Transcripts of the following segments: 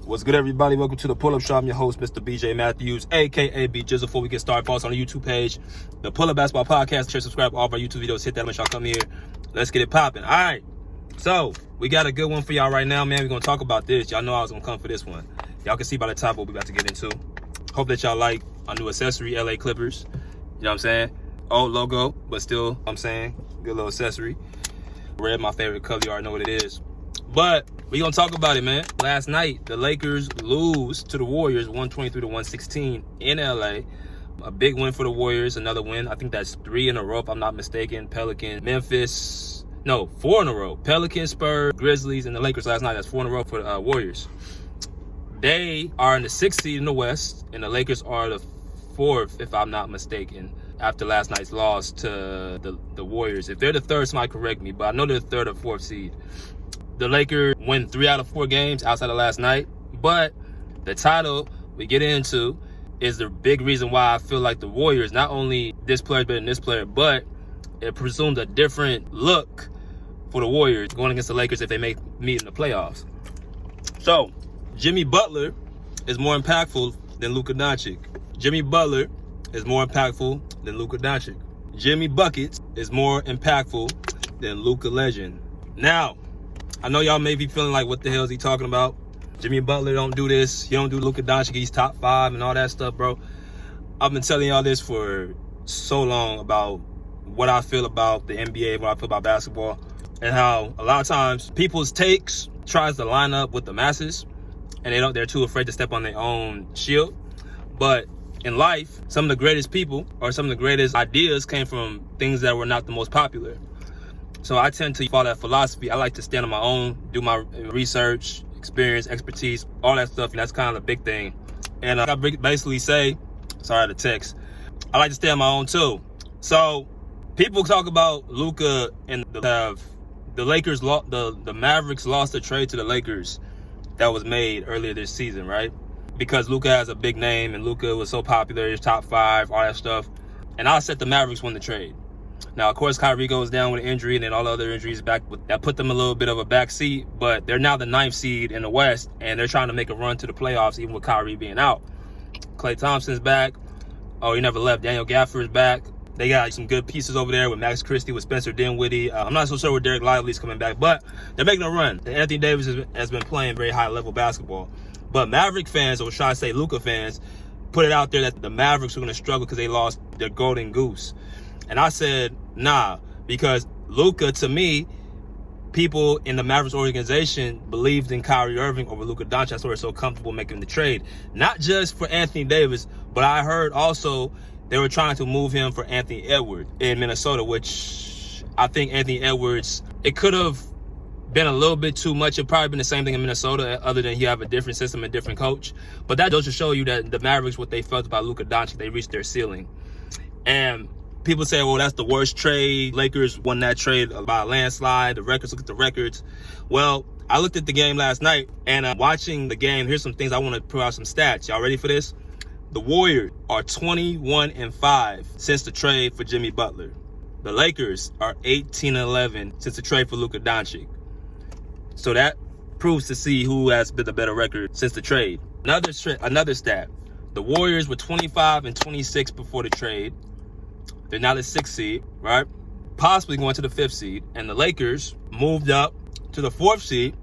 What's good, everybody? Welcome to the Pull-Up Show. I'm your host, Mr. BJ Matthews, a.k.a. B Jizzle. Before we get started, follow us on the YouTube page, the Pull-Up Basketball Podcast. Share, subscribe to all of our YouTube videos. Hit that when y'all come here. Let's get it popping. All right. So, we got a good one for y'all right now, man. We're going to talk about this. Y'all know I was going to come for this one. Y'all can see by the top what we're about to get into. Hope that y'all like our new accessory, LA Clippers. You know what I'm saying? Old logo, but still, I'm saying, good little accessory. Red, my favorite color. You already know what it is. But we gonna talk about it, man. Last night, the Lakers lose to the Warriors 123-116 in LA. A big win for the Warriors, another win. I think that's 3 in a row, if I'm not mistaken. Pelicans, Memphis, no, 4 in a row. Pelicans, Spurs, Grizzlies, and the Lakers last night. That's 4 in a row for the Warriors. They are in the 6th seed in the West, and the Lakers are the 4th, if I'm not mistaken, after last night's loss to the Warriors. If they're the 3rd, somebody correct me, but I know they're the 3rd or 4th seed. The Lakers win 3 out of 4 games outside of last night. But the title we get into is the big reason why I feel like the Warriors, not only this player is better than this player, but it presumes a different look for the Warriors going against the Lakers if they meet in the playoffs. So, Jimmy Butler is more impactful than Luka Doncic. Jimmy Butler is more impactful than Luka Doncic. Jimmy Buckets is more impactful than Luka Legend. Now, I know y'all may be feeling like, what the hell is he talking about? Jimmy Butler don't do this. He don't do Luka Doncic. He's top 5 and all that stuff, bro. I've been telling y'all this for so long about what I feel about the NBA, what I feel about basketball, and how a lot of times people's takes tries to line up with the masses, and they're too afraid to step on their own shield. But in life, some of the greatest people or some of the greatest ideas came from things that were not the most popular. So I tend to follow that philosophy. I like to stand on my own, do my research, experience, expertise, all that stuff. And that's kind of the big thing. And I basically say, sorry, the text, I like to stay on my own too. So people talk about Luka and the Lakers, the Mavericks lost the trade to the Lakers that was made earlier this season, right? Because Luka has a big name and Luka was so popular, he's top 5, all that stuff. And I said the Mavericks won the trade. Now, of course, Kyrie goes down with an injury and then all the other injuries back. That put them a little bit of a back seat, but they're now the 9th seed in the West, and they're trying to make a run to the playoffs, even with Kyrie being out. Klay Thompson's back. Oh, he never left. Daniel Gafford's back. They got some good pieces over there with Max Christie, with Spencer Dinwiddie. I'm not so sure where Derek Lively's coming back, but they're making a run. And Anthony Davis has been playing very high-level basketball. But Maverick fans, or should I say Luka fans, put it out there that the Mavericks are going to struggle because they lost their golden goose. And I said, nah, because Luka, to me, people in the Mavericks organization believed in Kyrie Irving over Luka Doncic. That's why they're so comfortable making the trade. Not just for Anthony Davis, but I heard also they were trying to move him for Anthony Edwards in Minnesota, which I think Anthony Edwards, it could have been a little bit too much. It'd probably been the same thing in Minnesota, other than you have a different system and different coach. But that goes to show you that the Mavericks, what they felt about Luka Doncic, they reached their ceiling. And people say, well, that's the worst trade. Lakers won that trade by a landslide. The records, look at the records. Well, I looked at the game last night, and watching the game, here's some things I want to put out some stats. Y'all ready for this? The Warriors are 21-5 since the trade for Jimmy Butler. The Lakers are 18-11 since the trade for Luka Doncic. So that proves to see who has been the better record since the trade. Another stat. The Warriors were 25-26 before the trade. They're now the 6th seed, right? Possibly going to the 5th seed. And the Lakers moved up to the 4th seed.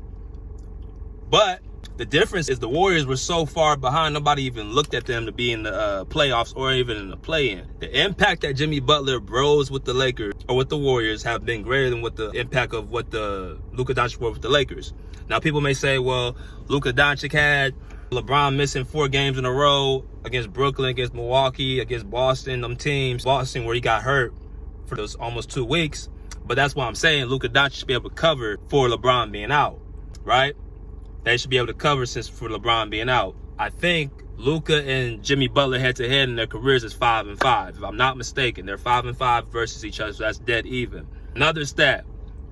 But the difference is the Warriors were so far behind, nobody even looked at them to be in the playoffs or even in the play-in. The impact that Jimmy Butler bros with the Lakers or with the Warriors have been greater than what the impact of what the Luka Doncic brought with the Lakers. Now, people may say, well, Luka Doncic had LeBron missing 4 games in a row against Brooklyn, against Milwaukee, against Boston, them teams. Boston, where he got hurt for those almost 2 weeks. But that's why I'm saying Luka Doncic should be able to cover for LeBron being out, right? They should be able to cover for LeBron being out. I think Luka and Jimmy Butler head-to-head in their careers is 5-5. If I'm not mistaken, they're 5-5 versus each other, so that's dead even. Another stat,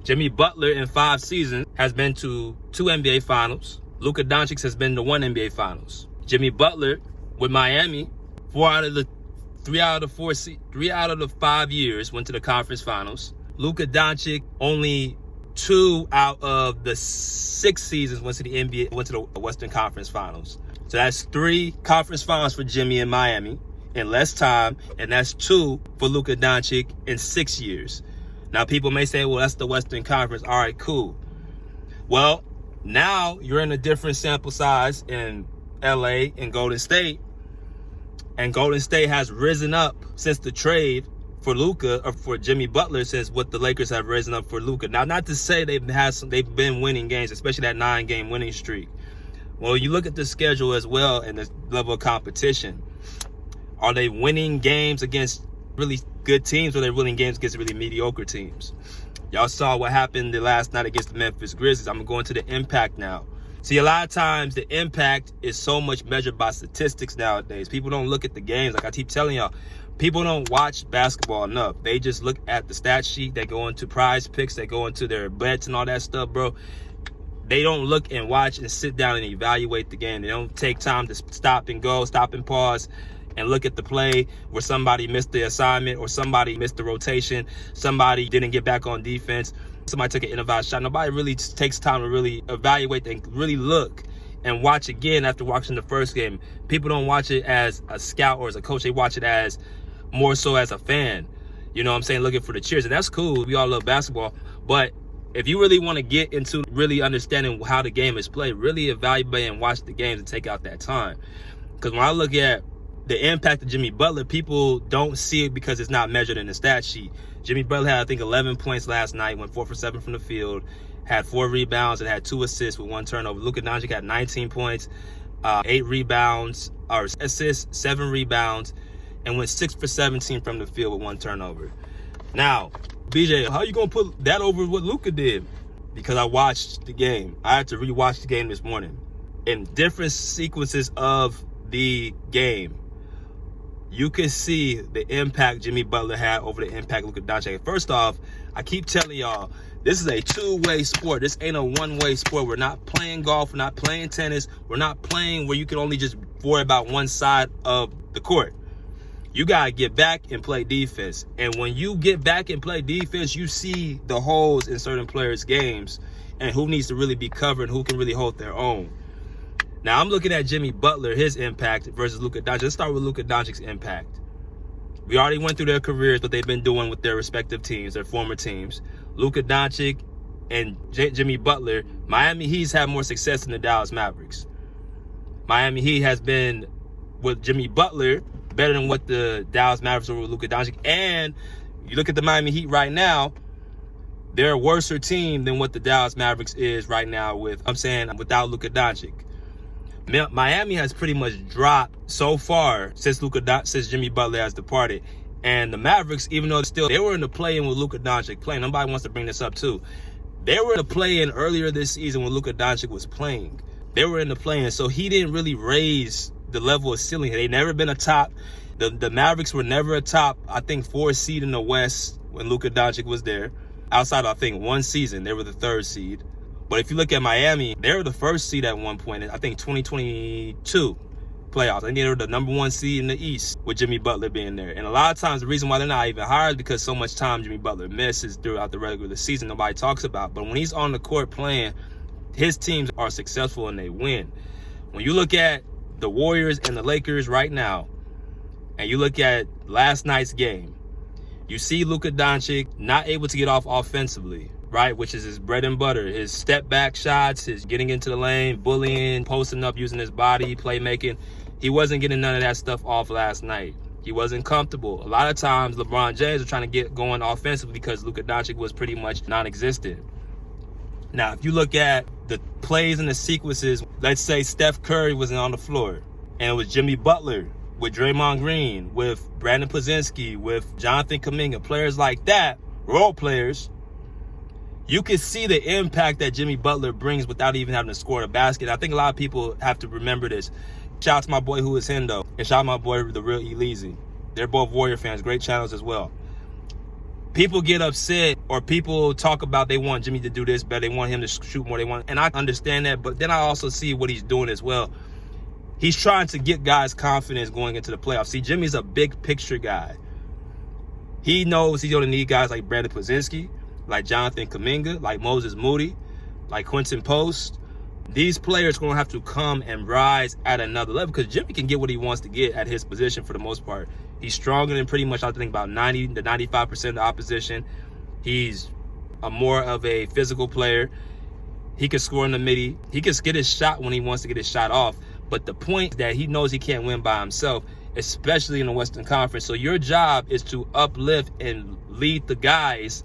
Jimmy Butler in 5 seasons has been to 2 NBA Finals. Luka Doncic has been to 1 NBA Finals. Jimmy Butler with Miami, 3 out of the 5 years went to the conference finals. Luka Doncic only 2 out of the 6 seasons went to the NBA, went to the Western Conference Finals. So that's 3 conference finals for Jimmy in Miami in less time, and that's 2 for Luka Doncic in 6 years. Now, people may say, well, that's the Western Conference. All right, cool. Well, now you're in a different sample size in LA and Golden State. And Golden State has risen up since the trade for Luka, or for Jimmy Butler, since what the Lakers have risen up for Luka. Now, not to say they've been winning games, especially that 9-game winning streak. Well, you look at the schedule as well and the level of competition. Are they winning games against really good teams, or are they winning games against really mediocre teams? Y'all saw what happened the last night against the Memphis Grizzlies. I'm going to the impact now. See, a lot of times the impact is so much measured by statistics nowadays. People don't look at the games. Like I keep telling y'all, people don't watch basketball enough. They just look at the stat sheet. They go into prize picks. They go into their bets and all that stuff, bro. They don't look and watch and sit down and evaluate the game. They don't take time to stop and go, stop and pause, and look at the play where somebody missed the assignment, or somebody missed the rotation, somebody didn't get back on defense, somebody took an innovative shot. Nobody really takes time to really evaluate and really look and watch again after watching the first game. People don't watch it as a scout or as a coach. They watch it as more so as a fan. You know what I'm saying? Looking for the cheers. And that's cool. We all love basketball. But if you really want to get into really understanding how the game is played, really evaluate and watch the games and take out that time. Because when I look at the impact of Jimmy Butler, people don't see it because it's not measured in the stat sheet. Jimmy Butler had, I think, 11 points last night, went 4 for 7 from the field, had 4 rebounds, and had 2 assists with 1 turnover. Luka Doncic had 19 points, 8 rebounds, or assists, 7 rebounds, and went 6 for 17 from the field with 1 turnover. Now, BJ, how you going to put that over what Luka did? Because I watched the game. I had to rewatch the game this morning. In different sequences of the game, you can see the impact Jimmy Butler had over the impact Luka Doncic. First off, I keep telling y'all, this is a 2-way sport. This ain't a 1-way sport. We're not playing golf. We're not playing tennis. We're not playing where you can only just worry about one side of the court. You got to get back and play defense. And when you get back and play defense, you see the holes in certain players' games and who needs to really be covered, who can really hold their own. Now, I'm looking at Jimmy Butler, his impact versus Luka Doncic. Let's start with Luka Doncic's impact. We already went through their careers, what they've been doing with their respective teams, their former teams. Luka Doncic and Jimmy Butler, Miami Heat's had more success than the Dallas Mavericks. Miami Heat has been, with Jimmy Butler, better than what the Dallas Mavericks were with Luka Doncic. And you look at the Miami Heat right now, they're a worser team than what the Dallas Mavericks is right now without Luka Doncic. Miami has pretty much dropped so far since Jimmy Butler has departed. And the Mavericks, even though they were in the play-in with Luka Doncic playing. Nobody wants to bring this up too. They were in the play-in earlier this season when Luka Doncic was playing. They were in the play-in, so he didn't really raise the level of ceiling. They never been a top. The Mavericks were never a top, I think, 4 seed in the West when Luka Doncic was there. Outside of, I think, 1 season, they were the 3rd seed. But if you look at Miami, they were the 1st seed at one point. I think 2022 playoffs. I think they were the number 1 seed in the East with Jimmy Butler being there. And a lot of times the reason why they're not even higher is because so much time Jimmy Butler misses throughout the regular season nobody talks about. But when he's on the court playing, his teams are successful and they win. When you look at the Warriors and the Lakers right now, and you look at last night's game, you see Luka Doncic not able to get off offensively, right? Which is his bread and butter. His step back shots, his getting into the lane, bullying, posting up, using his body, playmaking. He wasn't getting none of that stuff off last night. He wasn't comfortable. A lot of times LeBron James was trying to get going offensively because Luka Doncic was pretty much non-existent. Now, if you look at the plays and the sequences, let's say Steph Curry wasn't on the floor and it was Jimmy Butler with Draymond Green, with Brandon Pozinski, with Jonathan Kuminga, players like that, role players, you can see the impact that Jimmy Butler brings without even having to score a basket. I think a lot of people have to remember this. Shout out to my boy Who Is Hendo, and shout out to my boy The Real Elise. They're both Warrior fans, great channels as well. People get upset or people talk about they want Jimmy to do this better, they want him to shoot more, and I understand that, but then I also see what he's doing as well. He's trying to get guys' confidence going into the playoffs. See, Jimmy's a big picture guy. He knows he's going to need guys like Brandon Pozinski, like Jonathan Kuminga, like Moses Moody, like Quentin Post, these players are going to have to come and rise at another level because Jimmy can get what he wants to get at his position for the most part. He's stronger than pretty much, I think, about 90 to 95% of the opposition. He's more of a physical player. He can score in the midi. He can get his shot when he wants to get his shot off. But the point is that he knows he can't win by himself, especially in the Western Conference. So your job is to uplift and lead the guys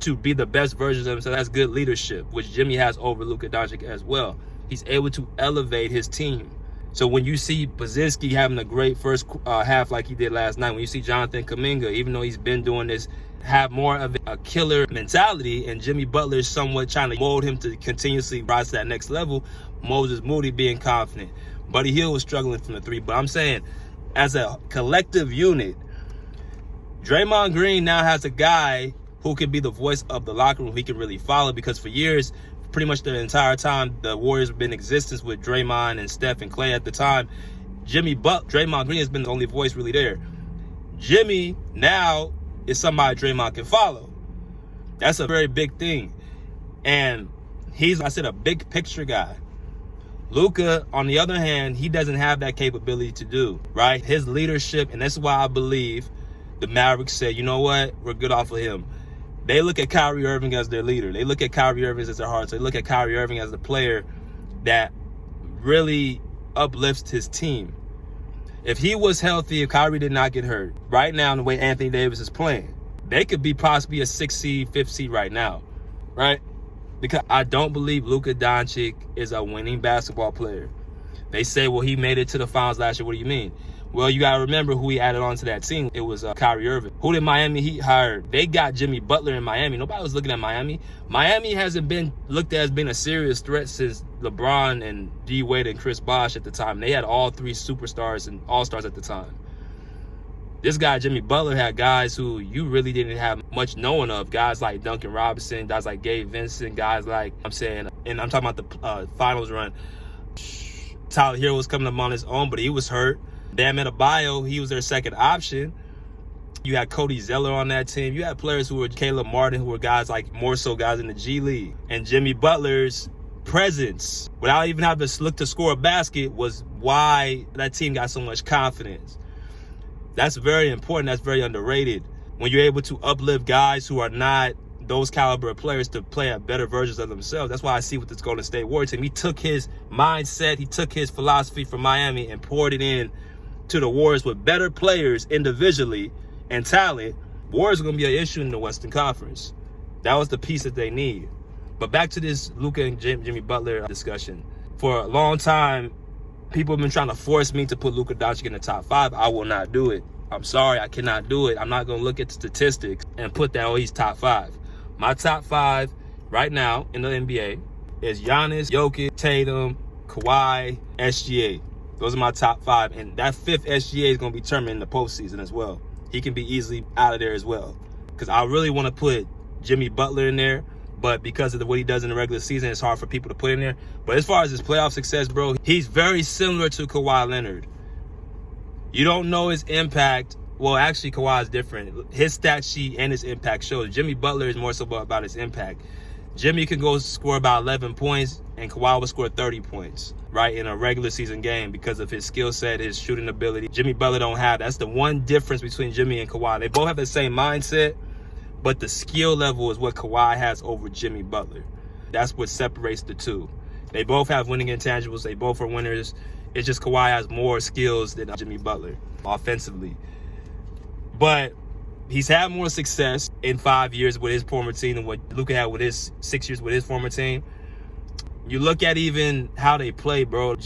to be the best versions of themselves. That's good leadership, which Jimmy has over Luka Doncic as well. He's able to elevate his team. So when you see Podziemski having a great first half like he did last night, when you see Jonathan Kuminga, even though he's been doing this, have more of a killer mentality, and Jimmy Butler is somewhat trying to mold him to continuously rise to that next level, Moses Moody being confident. Buddy Hield was struggling from the three. But I'm saying, as a collective unit, Draymond Green now has a guy who can be the voice of the locker room he can really follow, because for years, pretty much the entire time the Warriors have been in existence with Draymond and Steph and Clay at the time, Draymond Green has been the only voice really there. Jimmy now is somebody Draymond can follow. That's a very big thing. And he's, I said, a big picture guy. Luka, on the other hand, he doesn't have that capability to do, right? His leadership, and that's why I believe the Mavericks said, you know what, we're good off of him. They look at Kyrie Irving as their leader. They look at Kyrie Irving as their heart. So they look at Kyrie Irving as the player that really uplifts his team. If he was healthy, if Kyrie did not get hurt, right now in the way Anthony Davis is playing, they could be possibly a 6th seed, 5th seed right now, right? Because I don't believe Luka Doncic is a winning basketball player. They say, well, he made it to the finals last year. What do you mean? Well, you got to remember who he added on to that team. It was Kyrie Irving. Who did Miami Heat hire? They got Jimmy Butler in Miami. Nobody was looking at Miami. Miami hasn't been looked at as being a serious threat since LeBron and D. Wade and Chris Bosh at the time. They had all three superstars and all-stars at the time. This guy, Jimmy Butler, had guys who you really didn't have much knowing of. Guys like Duncan Robinson, guys like Gabe Vincent, guys like, and I'm talking about the finals run. Tyler Hero was coming up on his own, but he was hurt. Bam Adebayo, he was their second option. You had Cody Zeller on that team. You had players who were Caleb Martin, who were guys like more so guys in the G League. And Jimmy Butler's presence, without even having to look to score a basket, was why that team got so much confidence. That's very important. That's very underrated. When you're able to uplift guys who are not those caliber of players to play at better versions of themselves. That's why I see with this Golden State Warriors team. He took his mindset, he took his philosophy from Miami and poured it in to the Warriors with better players individually and talent. Warriors are going to be an issue in the Western Conference. That was the piece that they need. But back to this Luka and Jimmy Butler discussion. For a long time, people have been trying to force me to put Luka Doncic in the top 5. I will not do it. I'm sorry, I cannot do it. I'm not going to look at statistics and put that, oh, he's top 5. My top 5 right now in the NBA is Giannis, Jokic, Tatum, Kawhi, SGA. Those are my top 5. And that 5th SGA is going to be determined in the postseason as well. He can be easily out of there as well. Because I really want to put Jimmy Butler in there. But because of what he does in the regular season, it's hard for people to put in there. But as far as his playoff success, bro, he's very similar to Kawhi Leonard. You don't know his impact. Well, actually, Kawhi is different. His stat sheet and his impact shows. Jimmy Butler is more so about his impact. Jimmy can go score about 11 points, and Kawhi will score 30 points, right, in a regular season game because of his skill set, his shooting ability. Jimmy Butler don't have. That's the one difference between Jimmy and Kawhi. They both have the same mindset, but the skill level is what Kawhi has over Jimmy Butler. That's what separates the two. They both have winning intangibles. They both are winners. It's just Kawhi has more skills than Jimmy Butler offensively. But he's had more success in 5 years with his former team than what Luka had with his 6 years with his former team. You look at even how they play, bro.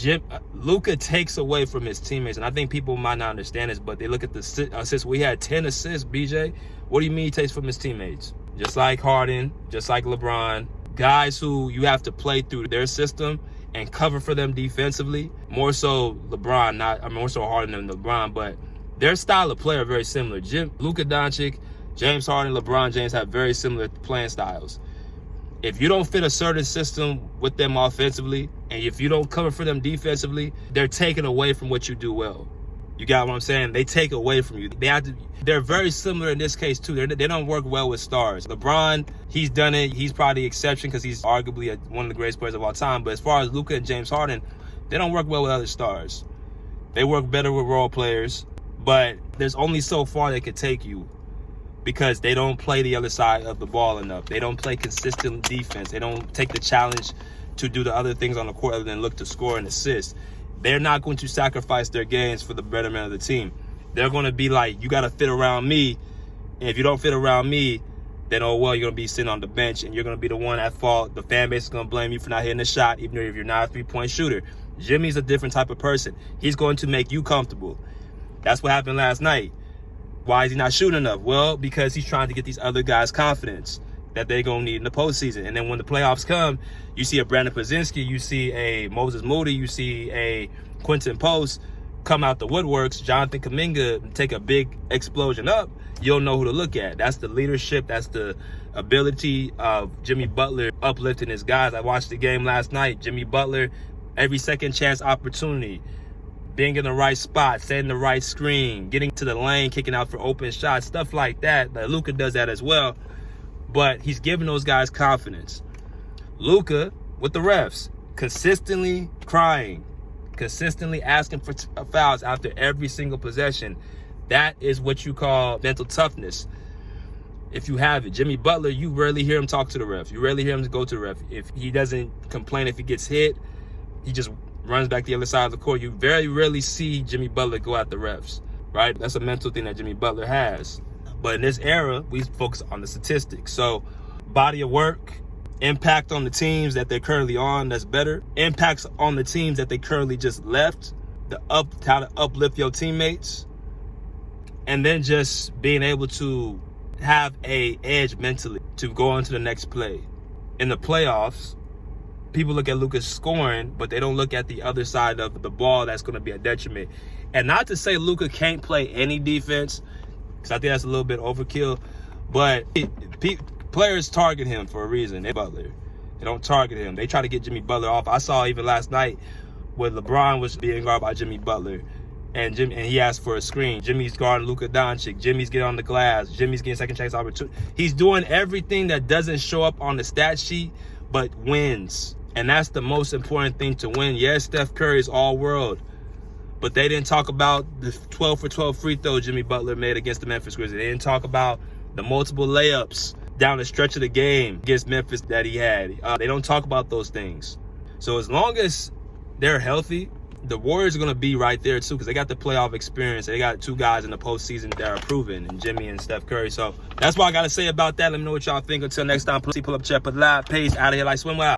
Luka takes away from his teammates, and I think people might not understand this, but they look at the assists. We had 10 assists, BJ. What do you mean he takes from his teammates? Just like Harden, just like LeBron, guys who you have to play through their system and cover for them defensively. More so LeBron, more so Harden than LeBron, but their style of play are very similar. Luka Doncic, James Harden, LeBron James have very similar playing styles. If you don't fit a certain system with them offensively, and if you don't cover for them defensively, they're taken away from what you do well. You got what I'm saying? They take away from you. They're very similar in this case too. They don't work well with stars. LeBron, he's done it. He's probably the exception because he's arguably one of the greatest players of all time. But as far as Luka and James Harden, they don't work well with other stars. They work better with role players, but there's only so far they could take you because they don't play the other side of the ball enough. They don't play consistent defense. They don't take the challenge to do the other things on the court other than look to score and assist. They're not going to sacrifice their games for the betterment of the team. They're going to be like, you got to fit around me. And if you don't fit around me, then, oh, well, you're going to be sitting on the bench and you're going to be the one at fault. The fan base is going to blame you for not hitting the shot, even if you're not a three-point shooter. Jimmy's a different type of person. He's going to make you comfortable. That's what happened last night. Why is he not shooting enough? Well, because he's trying to get these other guys confidence that they're going to need in the postseason. And then when the playoffs come, you see a Brandon Pozinski, you see a Moses Moody, you see a Quentin Post come out the woodworks, Jonathan Kuminga take a big explosion up, you'll know who to look at. That's the leadership. That's the ability of Jimmy Butler uplifting his guys. I watched the game last night. Jimmy Butler, every second chance opportunity, being in the right spot, setting the right screen, getting to the lane, kicking out for open shots, stuff like that. Luka does that as well. But he's giving those guys confidence. Luka, with the refs, consistently crying, consistently asking for fouls after every single possession. That is what you call mental toughness. If you have it. Jimmy Butler, you rarely hear him talk to the ref. You rarely hear him go to the ref. If he doesn't complain if he gets hit, he just runs back the other side of the court. You very rarely see Jimmy Butler go at the refs, right? That's a mental thing that Jimmy Butler has. But in this era, we focus on the statistics. So body of work, impact on the teams that they're currently on, that's better. Impacts on the teams that they currently just left, how to uplift your teammates. And then just being able to have a edge mentally to go on to the next play. In the playoffs, people look at Luka's scoring, but they don't look at the other side of the ball that's going to be a detriment. And not to say Luka can't play any defense, because I think that's a little bit overkill. But players target him for a reason. Butler. They don't target him. They try to get Jimmy Butler off. I saw even last night where LeBron was being guarded by Jimmy Butler. And he asked for a screen. Jimmy's guarding Luka Doncic. Jimmy's getting on the glass. Jimmy's getting second chance opportunity. He's doing everything that doesn't show up on the stat sheet, but wins. And that's the most important thing to win. Yes, Steph Curry is all world. But they didn't talk about the 12 for 12 free throw Jimmy Butler made against the Memphis Grizzlies. They didn't talk about the multiple layups down the stretch of the game against Memphis that he had. They don't talk about those things. So as long as they're healthy, the Warriors are going to be right there too, because they got the playoff experience. They got two guys in the postseason that are proven, and Jimmy and Steph Curry. So that's what I got to say about that. Let me know what y'all think. Until next time, pull up, chat, put live, pace, out of here like swim well.